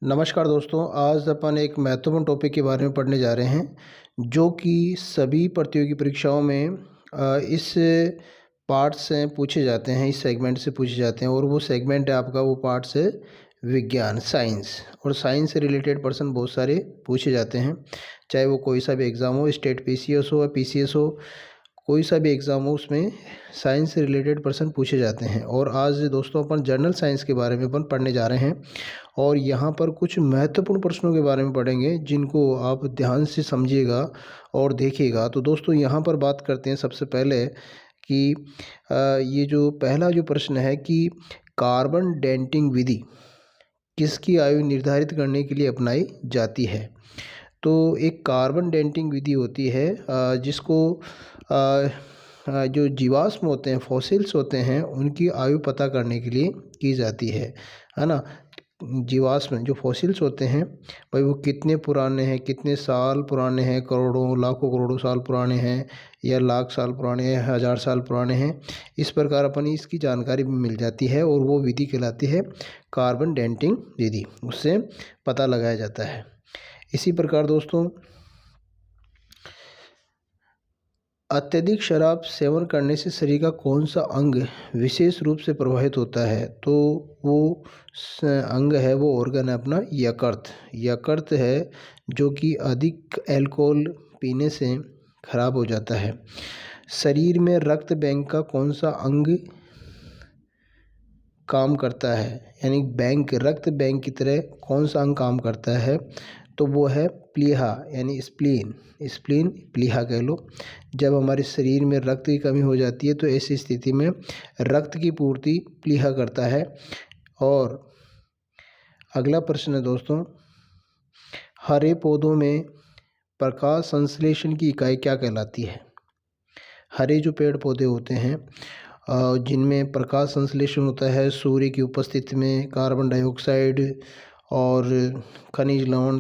नमस्कार दोस्तों, आज अपन एक महत्वपूर्ण टॉपिक के बारे में पढ़ने जा रहे हैं जो कि सभी प्रतियोगी परीक्षाओं में इस पार्ट से पूछे जाते हैं, इस सेगमेंट से पूछे जाते हैं। और वो सेगमेंट है आपका, वो पार्ट से विज्ञान, साइंस। और साइंस से रिलेटेड पर्सन बहुत सारे पूछे जाते हैं, चाहे वो कोई सा भी एग्ज़ाम हो, स्टेट पीसीएस हो या पीसीएस हो, कोई सा भी एग्ज़ाम हो, उसमें साइंस से रिलेटेड पर्सन पूछे जाते हैं। और आज दोस्तों अपन जनरल साइंस के बारे में अपन पढ़ने जा रहे हैं और यहाँ पर कुछ महत्वपूर्ण प्रश्नों के बारे में पढ़ेंगे जिनको आप ध्यान से समझिएगा और देखिएगा। तो दोस्तों यहाँ पर बात करते हैं सबसे पहले कि ये जो पहला जो प्रश्न है कि कार्बन डेटिंग विधि किसकी आयु निर्धारित करने के लिए अपनाई जाती है। तो एक कार्बन डेटिंग विधि होती है जिसको जो जीवाश्म होते हैं, फॉसिल्स होते हैं, उनकी आयु पता करने के लिए की जाती है ना। जीवाश्म जो फॉसिल्स होते हैं भाई, वो कितने पुराने हैं, कितने साल पुराने हैं, करोड़ों लाखों करोड़ों साल पुराने हैं या लाख साल पुराने हैं, हज़ार साल पुराने हैं। इस प्रकार अपन इसकी जानकारी भी मिल जाती है और वो विधि कहलाती है कार्बन डेटिंग विधि, उससे पता लगाया जाता है। इसी प्रकार दोस्तों, अत्यधिक शराब सेवन करने से शरीर का कौन सा अंग विशेष रूप से प्रभावित होता है। तो वो अंग है, वो ऑर्गन है अपना यकृत। यकृत है जो कि अधिक अल्कोहल पीने से खराब हो जाता है। शरीर में रक्त बैंक का कौन सा अंग काम करता है, यानी बैंक, रक्त बैंक की तरह कौन सा अंग काम करता है, तो वो है प्लीहा, यानी स्प्लीन। स्प्लीन, प्लीहा कह लो। जब हमारे शरीर में रक्त की कमी हो जाती है तो ऐसी स्थिति में रक्त की पूर्ति प्लीहा करता है। और अगला प्रश्न है दोस्तों, हरे पौधों में प्रकाश संश्लेषण की इकाई क्या कहलाती है। हरे जो पेड़ पौधे होते हैं जिनमें प्रकाश संश्लेषण होता है, सूर्य की उपस्थिति में कार्बन डाइऑक्साइड और खनिज लवण,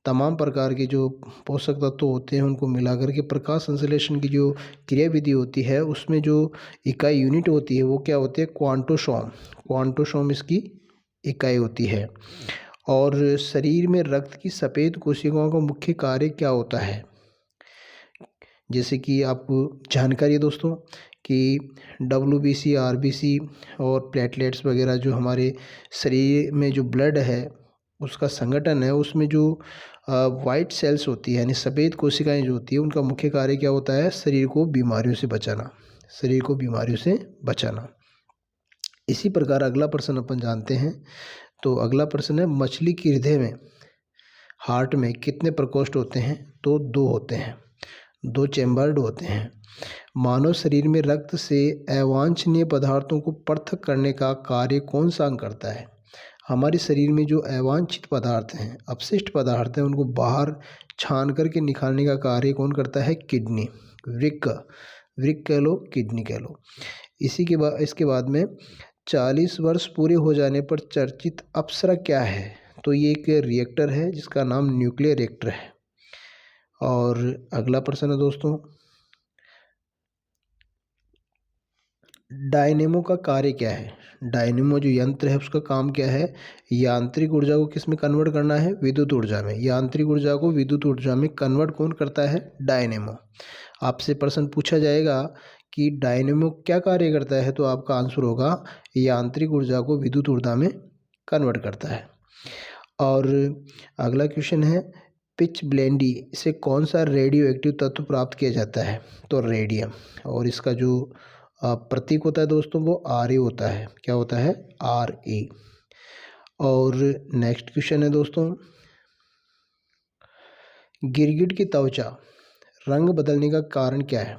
तमाम प्रकार के जो पोषक तत्व होते हैं उनको मिलाकर के प्रकाश संश्लेषण की जो क्रिया विधि होती है, उसमें जो इकाई यूनिट होती है वो क्या होती है, क्वांटोसोम। क्वांटोसोम इसकी इकाई होती है। और शरीर में रक्त की सफ़ेद कोशिकाओं का मुख्य कार्य क्या होता है। जैसे कि आपको जानकारी है दोस्तों कि WBC, RBC और प्लेटलेट्स वगैरह जो हमारे शरीर में जो ब्लड है उसका संगठन है, उसमें जो वाइट सेल्स होती है यानी सफ़ेद कोशिकाएं जो होती है, उनका मुख्य कार्य क्या होता है, शरीर को बीमारियों से बचाना, शरीर को बीमारियों से बचाना। इसी प्रकार अगला प्रश्न अपन जानते हैं। तो अगला प्रश्न है, मछली के हृदय में, हार्ट में कितने प्रकोष्ठ होते हैं। तो 2 होते हैं, 2 चैम्बर्ड होते हैं। मानव शरीर में रक्त से अवांछनीय पदार्थों को पृथक करने का कार्य कौन सा अंग करता है। हमारे शरीर में जो अवांछित पदार्थ हैं, अपशिष्ट पदार्थ हैं, उनको बाहर छान करके निकालने का कार्य कौन करता है, किडनी, वृक्क, वृक्क कह लो, किडनी कह लो। इसके बाद में 40 वर्ष पूरे हो जाने पर चर्चित अप्सरा क्या है। तो ये एक रिएक्टर है जिसका नाम न्यूक्लियर रिएक्टर है। और अगला प्रश्न है दोस्तों, डायनेमो का कार्य क्या है। डायनेमो जो यंत्र है उसका काम क्या है, यांत्रिक ऊर्जा को किस में कन्वर्ट करना है, विद्युत ऊर्जा में। यांत्रिक ऊर्जा को विद्युत ऊर्जा में कन्वर्ट कौन करता है, डायनेमो। आपसे प्रश्न पूछा जाएगा कि डायनेमो क्या कार्य करता है, तो आपका आंसर होगा यांत्रिक ऊर्जा को विद्युत ऊर्जा में कन्वर्ट करता है। और अगला क्वेश्चन है, पिच ब्लेंडी से कौन सा रेडियो एक्टिव तत्व प्राप्त किया जाता है। तो रेडियम। और इसका जो प्रतीक होता है दोस्तों वो Ra होता है। क्या होता है, Ra। और नेक्स्ट क्वेश्चन है दोस्तों, गिरगिट की त्वचा रंग बदलने का कारण क्या है।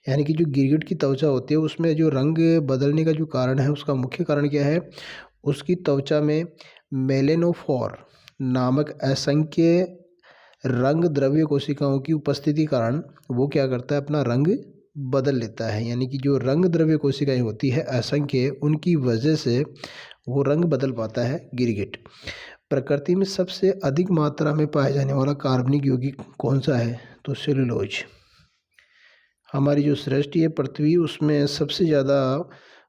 यानी कि जो गिरगिट की त्वचा होती है उसमें जो रंग बदलने का जो कारण है, उसका मुख्य कारण क्या है, उसकी त्वचा में मेलेनोफोर नामक असंख्य रंग द्रव्य कोशिकाओं की उपस्थिति कारण वो क्या करता है, अपना रंग बदल लेता है। यानी कि जो रंग द्रव्य कोशिकाएं होती है असंख्य, उनकी वजह से वो रंग बदल पाता है गिरगिट। प्रकृति में सबसे अधिक मात्रा में पाया जाने वाला कार्बनिक यौगिक कौन सा है, तो सेलुलोज। हमारी जो सृष्टि है पृथ्वी, उसमें सबसे ज़्यादा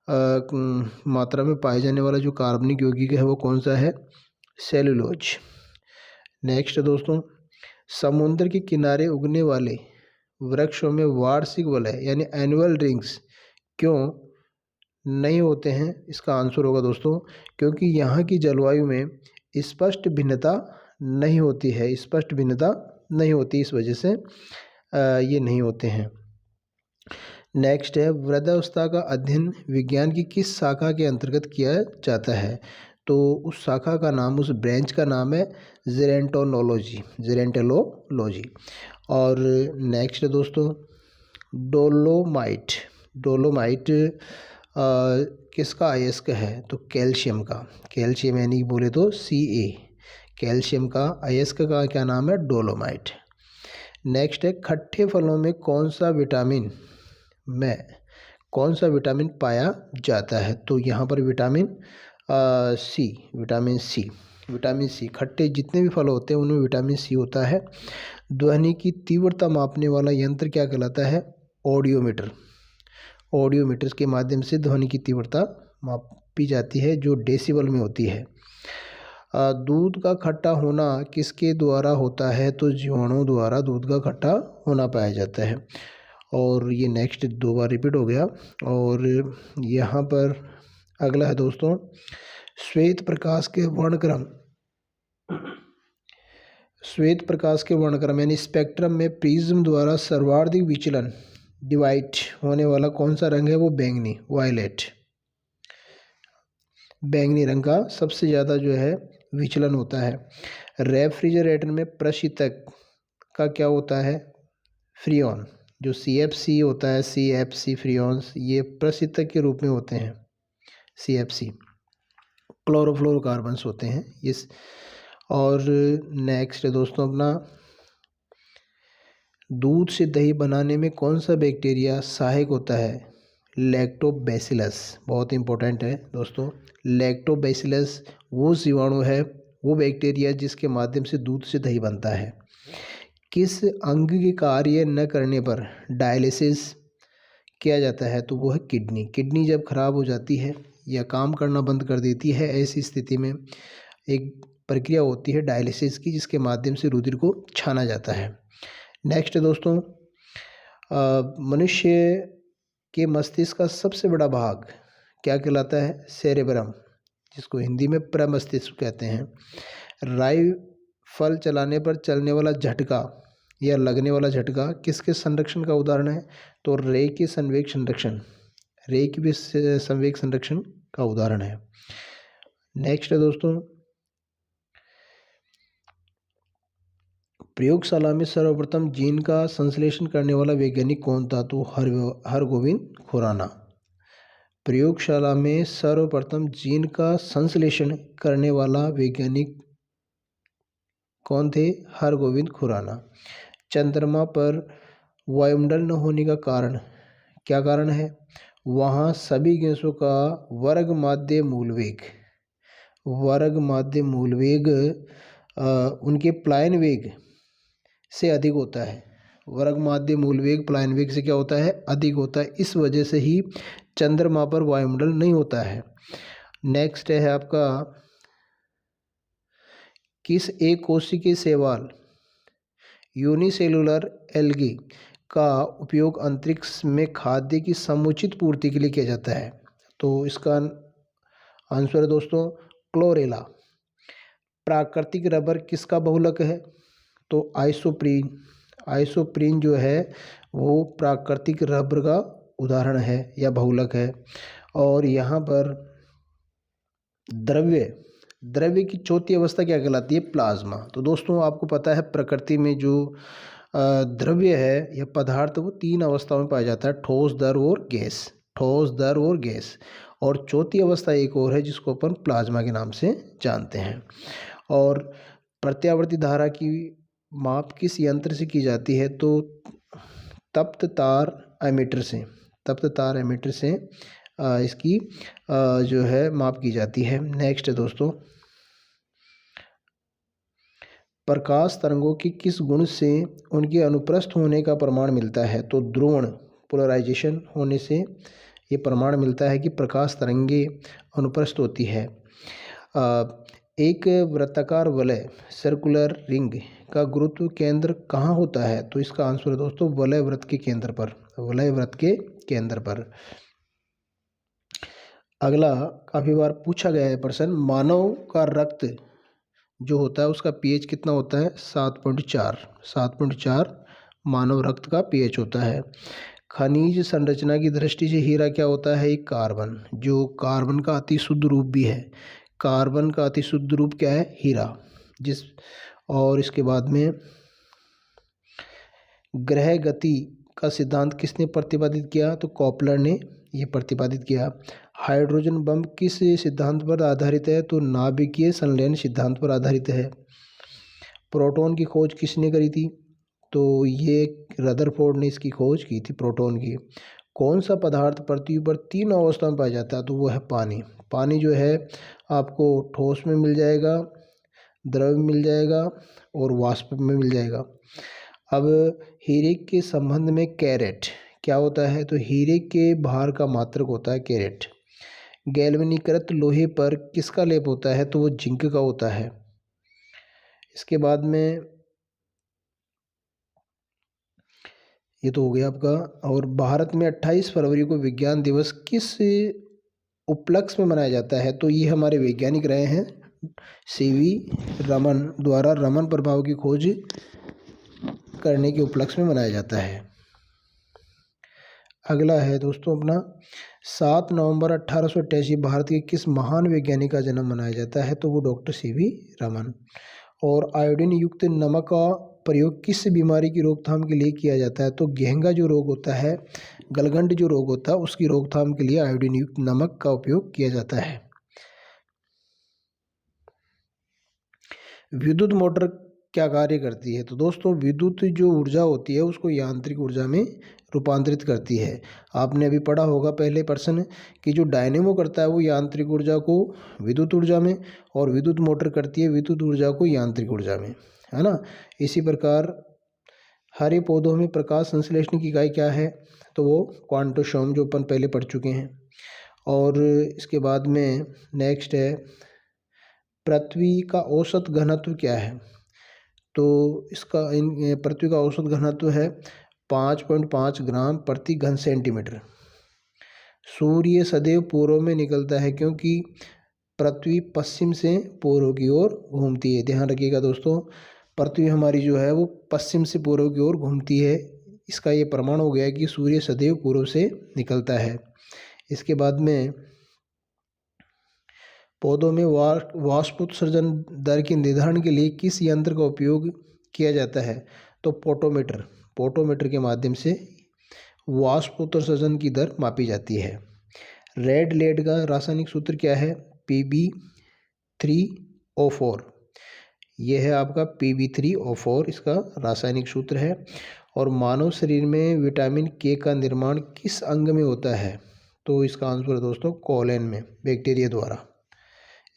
मात्रा में पाए जाने वाला जो कार्बनिक यौगिक है वो कौन सा है, सेलुलोज। नेक्स्ट दोस्तों, समुद्र के किनारे उगने वाले वृक्षों में वार्षिक वलय यानी एनुअल रिंग्स क्यों नहीं होते हैं? इसका आंसर होगा दोस्तों, क्योंकि यहाँ की जलवायु में स्पष्ट भिन्नता नहीं होती है, स्पष्ट भिन्नता नहीं होती, इस वजह से ये नहीं होते हैं। नेक्स्ट है, वृद्धावस्था का अध्ययन विज्ञान की किस शाखा के अंतर्गत किया जाता है? तो उस शाखा का नाम, उस ब्रांच का नाम है जेरेंटोलॉजी, जेरेंटोलॉजी। और नेक्स्ट दोस्तों, डोलोमाइट, डोलोमाइट किसका अयस्क है? तो कैल्शियम का, कैल्शियम यानी बोले तो Ca, कैल्शियम का अयस्क का क्या नाम है? डोलोमाइट। नेक्स्ट है, खट्टे फलों में कौन सा विटामिन पाया जाता है? तो यहाँ पर विटामिन सी, खट्टे जितने भी फल होते हैं उनमें विटामिन सी होता है। ध्वनि की तीव्रता मापने वाला यंत्र क्या कहलाता है? ऑडियोमीटर, ऑडियोमीटर के माध्यम से ध्वनि की तीव्रता मापी जाती है, जो डेसिबल में होती है। दूध का खट्टा होना किसके द्वारा होता है? तो जीवाणुओं द्वारा दूध का खट्टा होना पाया जाता है। और ये नेक्स्ट 2 बार रिपीट हो गया। और यहाँ पर अगला है दोस्तों, श्वेत प्रकाश के वर्णक्रम यानी स्पेक्ट्रम में प्रिज्म द्वारा सर्वाधिक विचलन डिवाइड होने वाला कौन सा रंग है? वो बैंगनी, वायलेट, बैंगनी रंग का सबसे ज़्यादा जो है विचलन होता है। रेफ्रिजरेटर में प्रशीतक का क्या होता है? फ्रियोन, जो CFC होता है, CFC फ्रियोन्स, ये प्रशीतक के रूप में होते हैं। CFC क्लोरोफ्लोरोकार्बन्स होते हैं ये। और नेक्स्ट है दोस्तों अपना, दूध से दही बनाने में कौन सा बैक्टीरिया सहायक होता है? लैक्टोबैसिलस, बहुत इंपॉर्टेंट है दोस्तों। लैक्टोबैसिलस वो जीवाणु है, वो बैक्टीरिया जिसके माध्यम से दूध से दही बनता है। किस अंग के कार्य न करने पर डायलिसिस किया जाता है? तो वो है किडनी। किडनी जब खराब हो जाती है या काम करना बंद कर देती है, ऐसी स्थिति में एक प्रक्रिया होती है डायलिसिस की, जिसके माध्यम से रुधिर को छाना जाता है। नेक्स्ट दोस्तों, मनुष्य के मस्तिष्क का सबसे बड़ा भाग क्या कहलाता है? सेरेब्रम, जिसको हिंदी में प्रमस्तिष्क कहते हैं। राइफल चलाने पर चलने वाला झटका या लगने वाला झटका किसके संरक्षण का उदाहरण है? तो रेखीय संवेग संरक्षण, रेखीय संवेग संरक्षण का उदाहरण है। नेक्स्ट है दोस्तों, प्रयोगशाला में सर्वप्रथम जीन का संश्लेषण करने वाला वैज्ञानिक कौन था? तो हरगोविंद खुराना। प्रयोगशाला में सर्वप्रथम जीन का संश्लेषण करने वाला वैज्ञानिक कौन थे? हरगोविंद खुराना। चंद्रमा पर वायुमंडल न होने का कारण क्या कारण है? वहाँ सभी गैसों का वर्ग माध्य मूल वेग उनके प्लायन वेग से अधिक होता है। वर्ग माध्य मूल वेग प्लायन वेग से क्या होता है? अधिक होता है। इस वजह से ही चंद्रमा पर वायुमंडल नहीं होता है। नेक्स्ट है आपका, किस एक कोशिकीय शैवाल यूनिसेलुलर एल्गी का उपयोग अंतरिक्ष में खाद्य की समुचित पूर्ति के लिए किया जाता है? तो इसका आंसर है दोस्तों क्लोरेला। प्राकृतिक रबर किसका बहुलक है? तो आइसोप्रीन जो है वो प्राकृतिक रबर का उदाहरण है या बहुलक है। और यहाँ पर द्रव्य की चौथी अवस्था क्या कहलाती है? प्लाज्मा। तो दोस्तों आपको पता है प्रकृति में जो द्रव्य है या पदार्थ वो 3 अवस्थाओं में पाया जाता है, ठोस, द्रव और गैस। और चौथी अवस्था एक और है जिसको अपन प्लाज्मा के नाम से जानते हैं। और प्रत्यावर्ती धारा की माप किस यंत्र से की जाती है? तो तप्त तार एमीटर से इसकी जो है माप की जाती है। नेक्स्ट है दोस्तों, प्रकाश तरंगों की किस गुण से उनके अनुप्रस्थ होने का प्रमाण मिलता है? तो ध्रुवण, पोलराइजेशन होने से ये प्रमाण मिलता है कि प्रकाश तरंगे अनुप्रस्थ होती है। एक वृत्ताकार वलय सर्कुलर रिंग का गुरुत्व केंद्र कहाँ होता है? तो इसका आंसर है दोस्तों वलय वृत्त के केंद्र पर, वलय वृत्त के केंद्र पर। अगला काफ़ी बार पूछा गया है प्रश्न, मानव का रक्त जो होता है उसका पीएच कितना होता है? 7.4, 7.4 मानव रक्त का पीएच होता है। खनिज संरचना की दृष्टि से हीरा क्या होता है? एक कार्बन, जो कार्बन का अति शुद्ध रूप भी है। कार्बन का अति शुद्ध रूप क्या है? हीरा। और इसके बाद में ग्रह गति का सिद्धांत किसने प्रतिपादित किया? तो कॉपलर ने ये प्रतिपादित किया। हाइड्रोजन बम किस सिद्धांत पर आधारित है? तो नाभिकीय संलयन सिद्धांत पर आधारित है। प्रोटॉन की खोज किसने करी थी? तो ये रदरफोर्ड ने इसकी खोज की थी प्रोटॉन की। कौन सा पदार्थ पृथ्वी पर 3 अवस्था में पाया जाता है? तो वो है पानी। पानी जो है आपको ठोस में मिल जाएगा, द्रव में मिल जाएगा और वाष्प में मिल जाएगा। अब हीरे के संबंध में कैरेट क्या होता है? तो हीरे के भार का मात्रक होता है कैरेट। गैल्वेनीकृत लोहे पर किसका लेप होता है? तो वो जिंक का होता है। इसके बाद में ये तो हो गया आपका। और भारत में 28 फरवरी को विज्ञान दिवस किस उपलक्ष्य में मनाया जाता है? तो ये हमारे वैज्ञानिक रहे हैं सीवी रमन द्वारा रमन प्रभाव की खोज करने के उपलक्ष्य में मनाया जाता है। अगला है दोस्तों अपना 7 नवंबर 1888 भारत के किस महान वैज्ञानिक का जन्म मनाया जाता है? तो वो डॉक्टर सीवी रमन। और आयोडीन युक्त नमक का प्रयोग किस बीमारी की रोकथाम के लिए किया जाता है? तो घेंगा जो रोग होता है, गलगंड जो रोग होता है, उसकी रोकथाम के लिए आयोडीन युक्त नमक का उपयोग किया जाता है। विद्युत मोटर क्या कार्य करती है? तो दोस्तों विद्युत जो ऊर्जा होती है उसको यांत्रिक ऊर्जा में रूपांतरित करती है। आपने अभी पढ़ा होगा पहले प्रश्न कि जो डायनेमो करता है वो यांत्रिक ऊर्जा को विद्युत ऊर्जा में, और विद्युत मोटर करती है विद्युत ऊर्जा को यांत्रिक ऊर्जा में, है ना। इसी प्रकार हरे पौधों में प्रकाश संश्लेषण की इकाई क्या है? तो वो क्वांटोसोम, जो अपन पहले पढ़ चुके हैं। और इसके बाद में नेक्स्ट है पृथ्वी का औसत घनत्व क्या है? तो इसका पृथ्वी का औसत घनत्व है 5.5 ग्राम प्रति घन सेंटीमीटर। सूर्य सदैव पूर्व में निकलता है क्योंकि पृथ्वी पश्चिम से पूर्व की ओर घूमती है। ध्यान रखिएगा दोस्तों, पृथ्वी हमारी जो है वो पश्चिम से पूर्व की ओर घूमती है। इसका ये प्रमाण हो गया कि सूर्य सदैव पूर्व से निकलता है। इसके बाद में पौधों में वाष्पोत्सर्जन दर के निर्धारण के लिए किस यंत्र का उपयोग किया जाता है? तो पोटोमीटर के माध्यम से वाष्पोत्सर्जन की दर मापी जाती है। रेड लेड का रासायनिक सूत्र क्या है? Pb3O4। यह है आपका Pb3O4 इसका रासायनिक सूत्र है। और मानव शरीर में विटामिन के का निर्माण किस अंग में होता है? तो इसका आंसर है दोस्तों कोलन में, बैक्टीरिया द्वारा।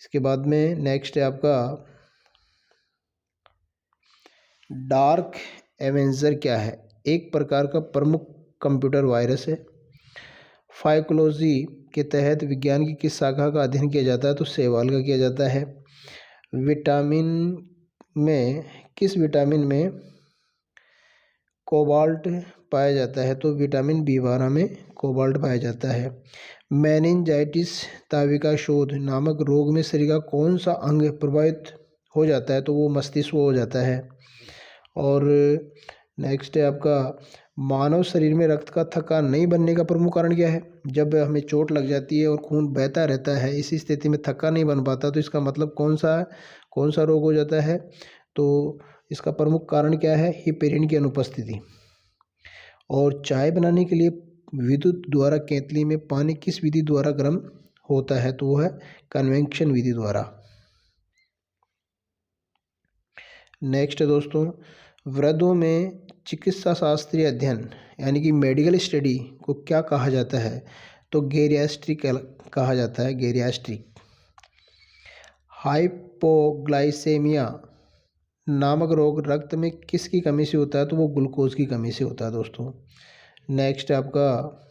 इसके बाद में नेक्स्ट है आपका डार्क एवेंजर क्या है? एक प्रकार का प्रमुख कंप्यूटर वायरस है। फाइकोलॉजी के तहत विज्ञान की किस शाखा का अध्ययन किया जाता है? तो शैवाल का किया जाता है। विटामिन में किस विटामिन में कोबाल्ट पाया जाता है? तो विटामिन B12 में कोबाल्ट पाया जाता है। मेनिंजाइटिस ताविका शोथ नामक रोग में शरीर का कौन सा अंग प्रभावित हो जाता है? तो वो मस्तिष्क हो जाता है। और नेक्स्ट है आपका मानव शरीर में रक्त का थक्का नहीं बनने का प्रमुख कारण क्या है? जब हमें चोट लग जाती है और खून बहता रहता है, इसी स्थिति में थक्का नहीं बन पाता, तो इसका मतलब कौन सा रोग हो जाता है? तो इसका प्रमुख कारण क्या है? हिपेरिन की अनुपस्थिति। और चाय बनाने के लिए विद्युत द्वारा केतली में पानी किस विधि द्वारा गर्म होता है? तो वो है कन्वेक्शन विधि द्वारा। नेक्स्ट है दोस्तों वृद्धों में चिकित्सा शास्त्रीय अध्ययन यानी कि मेडिकल स्टडी को क्या कहा जाता है? तो गेरियास्ट्रिक कहा जाता है, गेरियास्ट्रिक। हाइपोग्लाइसेमिया नामक रोग रक्त में किसकी कमी से होता है? तो वो ग्लूकोज की कमी से होता है दोस्तों। नेक्स्ट आपका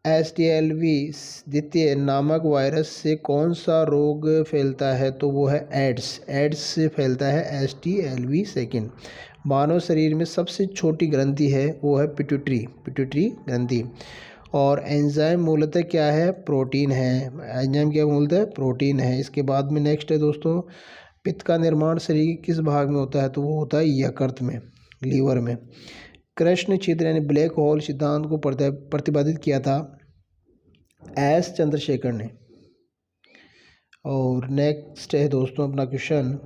HTLV द्वितीय नामक वायरस से कौन सा रोग फैलता है? तो वो है एड्स। एड्स से फैलता है HTLV सेकेंड। मानव शरीर में सबसे छोटी ग्रंथि है वो है पिट्यूटरी ग्रंथि। और एंजाइम मूलतः क्या है? प्रोटीन है। एंजाइम क्या मूलतः? प्रोटीन है। इसके बाद में नेक्स्ट है दोस्तों, पित्त का निर्माण शरीर के किस भाग में होता है? तो वो होता है यकृत में, लीवर में। कृष्ण छिद्र यानी ब्लैक होल सिद्धांत को प्रतिपादित किया था एस चंद्रशेखर ने। और नेक्स्ट है दोस्तों अपना क्वेश्चन,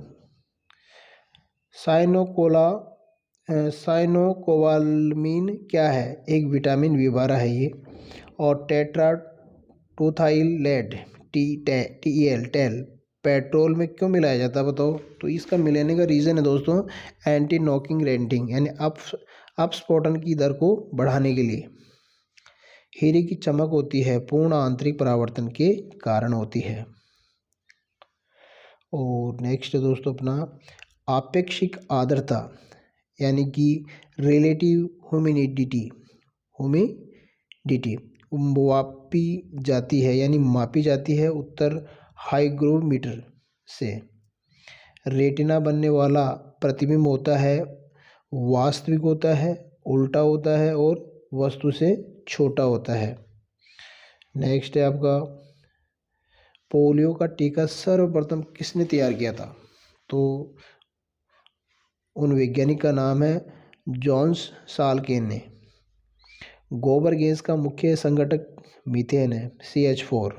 साइनोकोबालामीन क्या है? एक विटामिन B12 है ये। और टेट्राटोथाइलेट TEL पेट्रोल में क्यों मिलाया जाता है बताओ? तो इसका मिलाने का रीज़न है दोस्तों एंटी नॉकिंग रेंटिंग यानी अपस्फोटन की दर को बढ़ाने के लिए। हीरे की चमक होती है पूर्ण आंतरिक परावर्तन के कारण होती है। और नेक्स्ट है दोस्तों अपना आपेक्षिक आर्द्रता यानी कि रिलेटिव ह्यूमिडिटी मापी जाती है उत्तर हाइग्रोमीटर से। रेटिना बनने वाला प्रतिबिंब होता है वास्तविक होता है, उल्टा होता है और वस्तु से छोटा होता है। नेक्स्ट है आपका पोलियो का टीका सर्वप्रथम किसने तैयार किया था? तो उन वैज्ञानिक का नाम है जॉन्स साल्केन ने। गोबर गैस का मुख्य संघटक मीथेन है CH4।